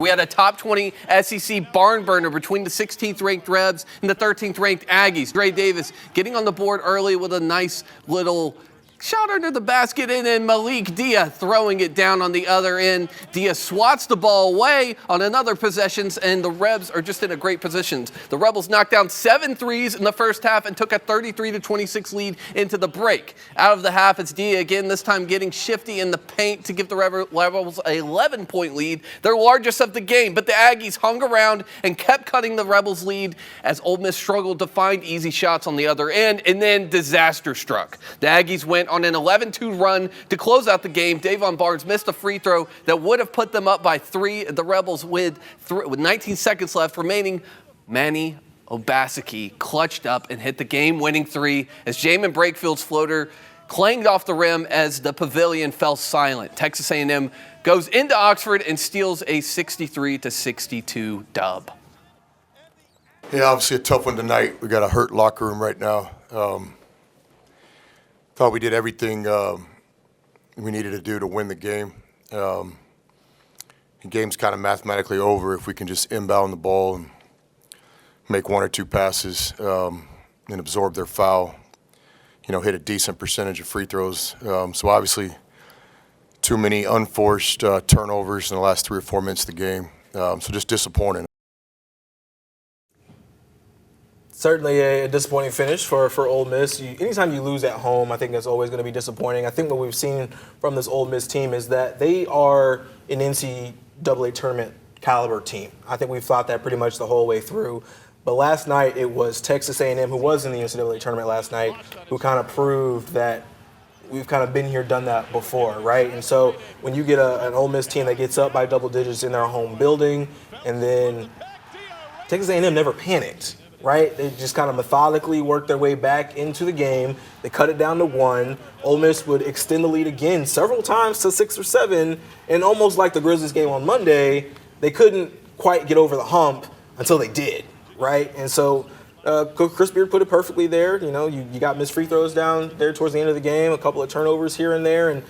We had a top 20 SEC barn burner between the 16th ranked Rebs and the 13th ranked Aggies. Dre Davis getting on the board early with a nice little shot under the basket, and then Malik Dia throwing it down on the other end. Dia swats the ball away on another possession, and the Rebs are just in a great position. The Rebels knocked down 7 threes in the first half and took a 33-26 lead into the break. Out of the half, it's Dia again, this time getting shifty in the paint to give the Rebels an 11-point lead, their largest of the game. But the Aggies hung around and kept cutting the Rebels' lead as Ole Miss struggled to find easy shots on the other end, and then disaster struck. The Aggies went on an 11-2 run to close out the game. Davon Barnes missed a free throw that would have put them up by 3. The Rebels, with 19 seconds left remaining, Manny Obaseki clutched up and hit the game-winning 3 as Jamin Breakfield's floater clanged off the rim as the pavilion fell silent. Texas A&M goes into Oxford and steals a 63-62 dub. Yeah, obviously a tough one tonight. We got a hurt locker room right now. Thought we did everything we needed to do to win the game. The game's kind of mathematically over if we can just inbound the ball and make 1 or 2 passes and absorb their foul. Hit a decent percentage of free throws. So obviously too many unforced turnovers in the last 3 or 4 minutes of the game. So just disappointing. Certainly a disappointing finish for Ole Miss. Anytime you lose at home, I think that's always going to be disappointing. I think what we've seen from this Ole Miss team is that they are an NCAA tournament caliber team. I think we've thought that pretty much the whole way through. But last night it was Texas A&M, who was in the NCAA tournament last night, who kind of proved that we've kind of been here, done that before, right? And so when you get an Ole Miss team that gets up by double digits in their home building, and then Texas A&M never panicked. Right? They just kind of methodically worked their way back into the game. They cut it down to 1. Ole Miss would extend the lead again several times to 6 or 7. And almost like the Grizzlies game on Monday, they couldn't quite get over the hump until they did. Right? And so Coach Chris Beard put it perfectly there. You got missed free throws down there towards the end of the game, a couple of turnovers here and there, and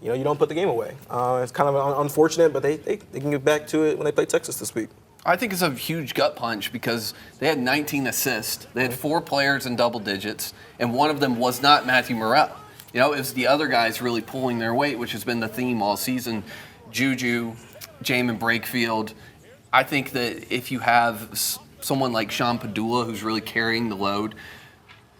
you don't put the game away. It's kind of unfortunate, but they can get back to it when they play Texas this week. I think it's a huge gut punch because they had 19 assists. They had 4 players in double digits, and one of them was not Matthew Morrell. It was the other guys really pulling their weight, which has been the theme all season. Juju, Jamin Breakfield. I think that if you have someone like Sean Padula who's really carrying the load,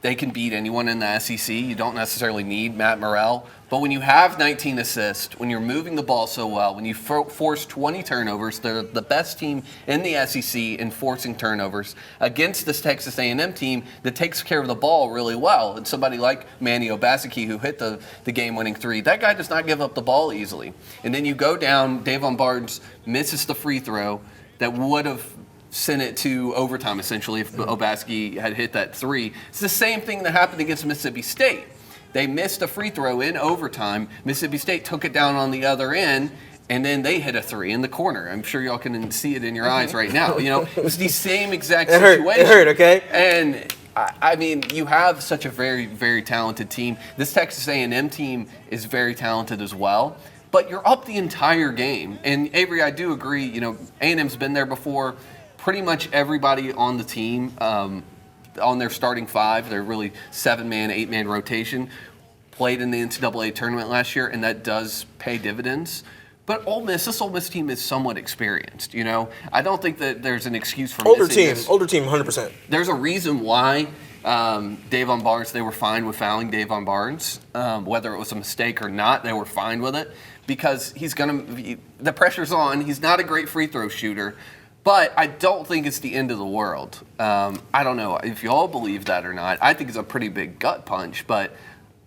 they can beat anyone in the SEC. You don't necessarily need Matt Morrell. But when you have 19 assists, when you're moving the ball so well, when you force 20 turnovers, they're the best team in the SEC in forcing turnovers against this Texas A&M team that takes care of the ball really well. And somebody like Manny Obaseki, who hit the game-winning 3, that guy does not give up the ball easily. And then you go down, Davon Barnes misses the free throw that would have sent it to overtime, essentially, if Obaseki had hit that 3. It's the same thing that happened against Mississippi State. They missed a free throw in overtime. Mississippi State took it down on the other end, and then they hit a 3 in the corner. I'm sure y'all can see it in your eyes right now. It was the same exact situation. It hurt, okay? And I mean, you have such a very, very talented team. This Texas A&M team is very talented as well. But you're up the entire game. And Avery, I do agree. A&M's been there before. Pretty much everybody on the team, on their starting 5, their really 7-man, 8-man rotation, played in the NCAA tournament last year, and that does pay dividends. But this Ole Miss team is somewhat experienced. I don't think that there's an excuse for older missing team, this. Older team, 100%. There's a reason why Davon Barnes, they were fine with fouling Davon Barnes, whether it was a mistake or not, they were fine with it because the pressure's on. He's not a great free throw shooter. But I don't think it's the end of the world. I don't know if you all believe that or not. I think it's a pretty big gut punch, but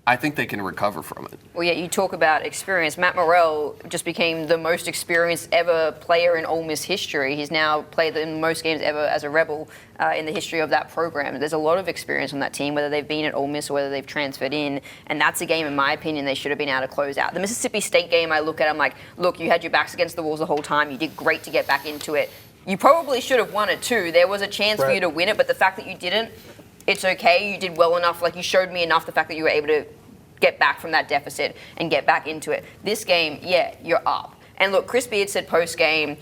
I think they can recover from it. Well, yeah, you talk about experience. Matt Morrell just became the most experienced ever player in Ole Miss history. He's now played the most games ever as a Rebel in the history of that program. There's a lot of experience on that team, whether they've been at Ole Miss or whether they've transferred in, and that's a game, in my opinion, they should have been able to close out. The Mississippi State game, I look at, I'm like, look, you had your backs against the walls the whole time. You did great to get back into it. You probably should have won it too. There was a chance for you to win it, but the fact that you didn't, it's okay. You did well enough. Like, you showed me enough, the fact that you were able to get back from that deficit and get back into it. This game, yeah, you're up. And look, Chris Beard said post-game,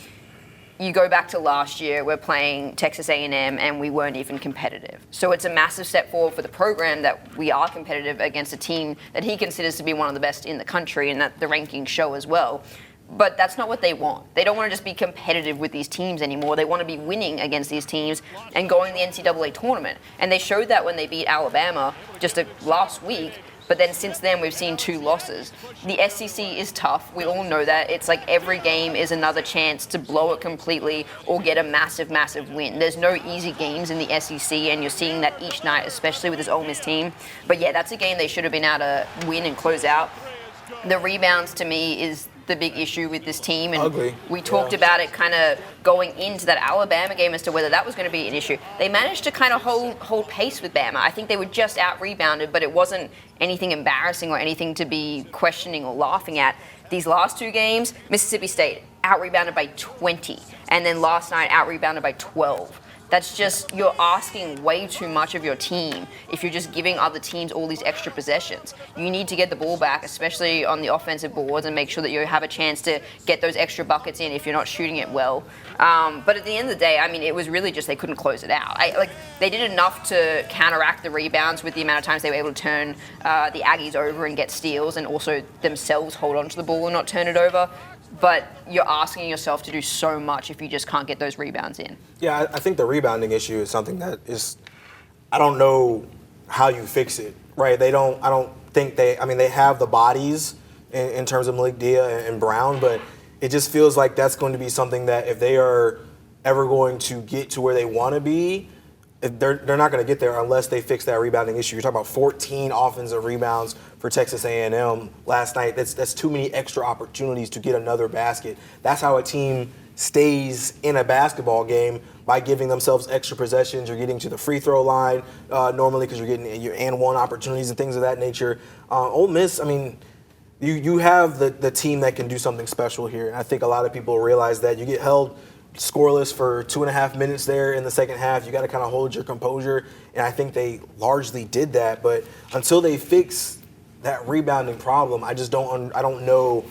you go back to last year, we're playing Texas A&M and we weren't even competitive. So it's a massive step forward for the program that we are competitive against a team that he considers to be one of the best in the country and that the rankings show as well. But that's not what they want. They don't want to just be competitive with these teams anymore. They want to be winning against these teams and going to the NCAA tournament. And they showed that when they beat Alabama just last week. But then since then, we've seen 2 losses. The SEC is tough. We all know that. It's like every game is another chance to blow it completely or get a massive, massive win. There's no easy games in the SEC, and you're seeing that each night, especially with this Ole Miss team. But yeah, that's a game they should have been able to win and close out. The rebounds, to me, is the big issue with this team, and Ugly. we talked about it kind of going into that Alabama game as to whether that was going to be an issue. They managed to kind of hold pace with Bama. I think they were just out-rebounded, but it wasn't anything embarrassing or anything to be questioning or laughing at. These last 2 games, Mississippi State out-rebounded by 20, and then last night out-rebounded by 12. That's just, you're asking way too much of your team if you're just giving other teams all these extra possessions. You need to get the ball back, especially on the offensive boards, and make sure that you have a chance to get those extra buckets in if you're not shooting it well. But at the end of the day, I mean, it was really just they couldn't close it out. They did enough to counteract the rebounds with the amount of times they were able to turn the Aggies over and get steals, and also themselves hold on to the ball and not turn it over. But you're asking yourself to do so much if you just can't get those rebounds in. Yeah, I think the rebounding issue is something that is, I don't know how you fix it, right? I don't think they have the bodies in terms of Malik Dia and Brown, but it just feels like that's going to be something that if they are ever going to get to where they want to be, they're not going to get there unless they fix that rebounding issue. You're talking about 14 offensive rebounds for Texas A&M last night. That's too many extra opportunities to get another basket. That's how a team stays in a basketball game, by giving themselves extra possessions. You're getting to the free throw line normally because you're getting your and one opportunities and things of that nature. Ole Miss, I mean, you have the team that can do something special here. And I think a lot of people realize that. You get held scoreless for 2.5 minutes there in the second half. You got to kind of hold your composure, and I think they largely did that. But until they fix that rebounding problem, I don't know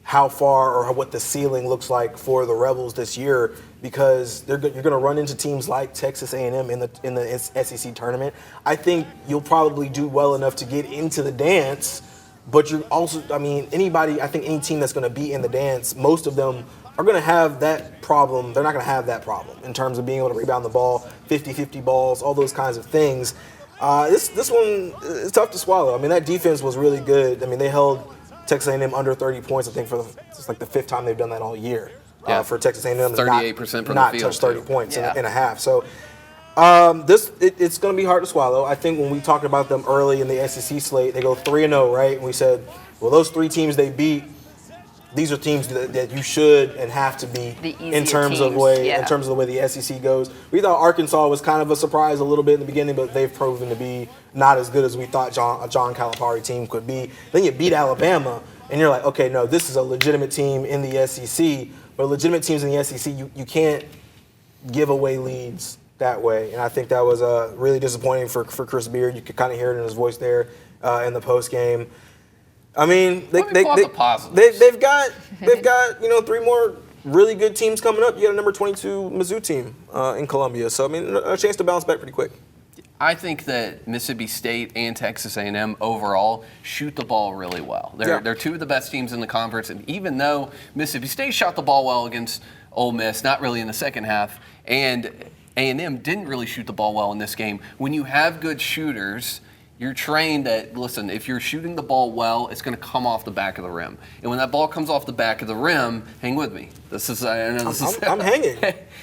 how far or what the ceiling looks like for the Rebels this year, because you're going to run into teams like Texas A&M in the SEC tournament. I think you'll probably do well enough to get into the dance, but you're also, I think any team that's going to be in the dance, most of them are going to have that problem. They're not going to have that problem in terms of being able to rebound the ball, 50-50 balls, all those kinds of things. This one is tough to swallow. I mean, that defense was really good. I mean, they held Texas A&M under 30 points, I think, it's like the 5th time they've done that all year. Yeah. For Texas A&M, 38% from not the field, touched 30 too. points Yeah. in a half. So it's going to be hard to swallow. I think when we talked about them early in the SEC slate, they go 3-0, right? And we said, well, those 3 teams they beat, these are teams that you should and have to beat in terms of the way the SEC goes. We thought Arkansas was kind of a surprise a little bit in the beginning, but they've proven to be not as good as we thought a John Calipari team could be. Then you beat Alabama, and you're like, okay, no, this is a legitimate team in the SEC. But legitimate teams in the SEC, you can't give away leads that way. And I think that was really disappointing for Chris Beard. You could kind of hear it in his voice there in the post game. I mean, they've got 3 more really good teams coming up. You got a number 22 Mizzou team in Columbia, so I mean, a chance to bounce back pretty quick. I think that Mississippi State and Texas A&M overall shoot the ball really well. They're 2 of the best teams in the conference, and even though Mississippi State shot the ball well against Ole Miss, not really in the second half, and A&M didn't really shoot the ball well in this game, when you have good shooters, you're trained that, listen, if you're shooting the ball well, it's going to come off the back of the rim. And when that ball comes off the back of the rim, hang with me. I'm hanging.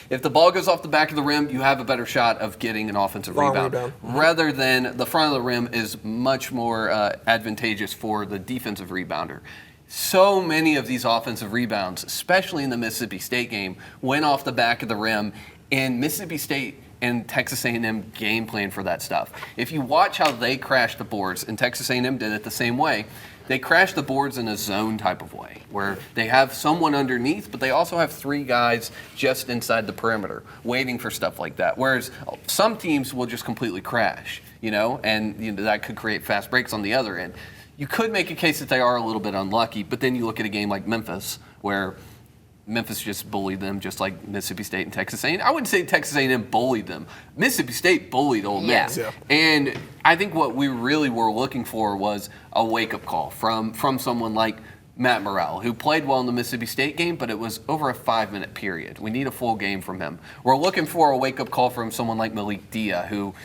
If the ball goes off the back of the rim, you have a better shot of getting an offensive rebound. Rather than the front of the rim is much more advantageous for the defensive rebounder. So many of these offensive rebounds, especially in the Mississippi State game, went off the back of the rim, and Mississippi State and Texas A&M game plan for that stuff. If you watch how they crashed the boards, and Texas A&M did it the same way, they crash the boards in a zone type of way, where they have someone underneath, but they also have 3 guys just inside the perimeter waiting for stuff like that. Whereas some teams will just completely crash, and that could create fast breaks on the other end. You could make a case that they are a little bit unlucky, but then you look at a game like Memphis, where Memphis just bullied them, just like Mississippi State and Texas A&M. I wouldn't say Texas A&M bullied them. Mississippi State bullied Ole Miss. Yeah. And I think what we really were looking for was a wake-up call from someone like Matt Morrell, who played well in the Mississippi State game, but it was over a 5-minute period. We need a full game from him. We're looking for a wake-up call from someone like Malik Dia, who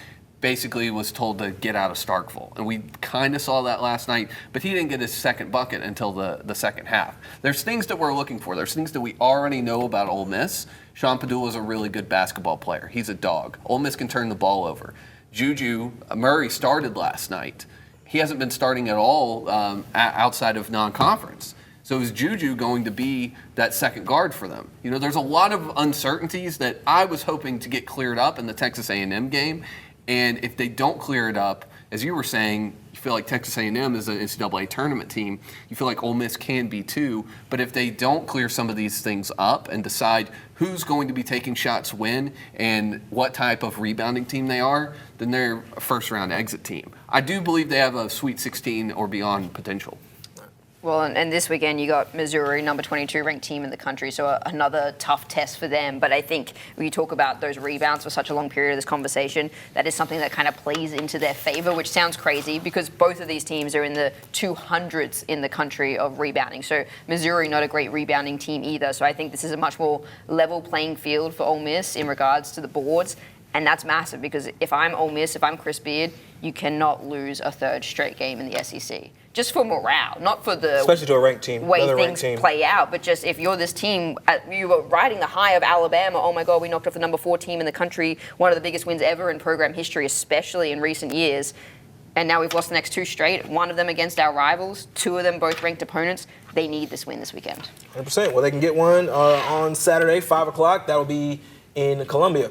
basically was told to get out of Starkville. And we kind of saw that last night, but he didn't get his second bucket until the second half. There's things that we're looking for. There's things that we already know about Ole Miss. Sean Padula is a really good basketball player. He's a dog. Ole Miss can turn the ball over. Juju Murray started last night. He hasn't been starting at all outside of non-conference. So is Juju going to be that second guard for them? You know, there's a lot of uncertainties that I was hoping to get cleared up in the Texas A&M game. And if they don't clear it up, as you were saying, you feel like Texas A&M is an NCAA tournament team. You feel like Ole Miss can be too. But if they don't clear some of these things up and decide who's going to be taking shots when and what type of rebounding team they are, then they're a first-round exit team. I do believe they have a Sweet 16 or beyond potential. Well, and this weekend you got Missouri, number 22 ranked team in the country, so another tough test for them. But I think when you talk about those rebounds for such a long period of this conversation, that is something that kind of plays into their favor, which sounds crazy because both of these teams are in the 200s in the country of rebounding. So Missouri, not a great rebounding team either. So I think this is a much more level playing field for Ole Miss in regards to the boards. And that's massive because if I'm Ole Miss, if I'm Chris Beard, you cannot lose a third straight game in the SEC. Just for morale, not for the especially to a ranked team, way another things ranked team. play out, but just if you're this team, you were riding the high of Alabama, oh my God, we knocked off the number 4 team in the country, one of the biggest wins ever in program history, especially in recent years. And now we've lost the next 2 straight, one of them against our rivals, 2 of them both ranked opponents. They need this win this weekend. 100%. Well, they can get one on Saturday, 5 o'clock. That'll be in Columbia.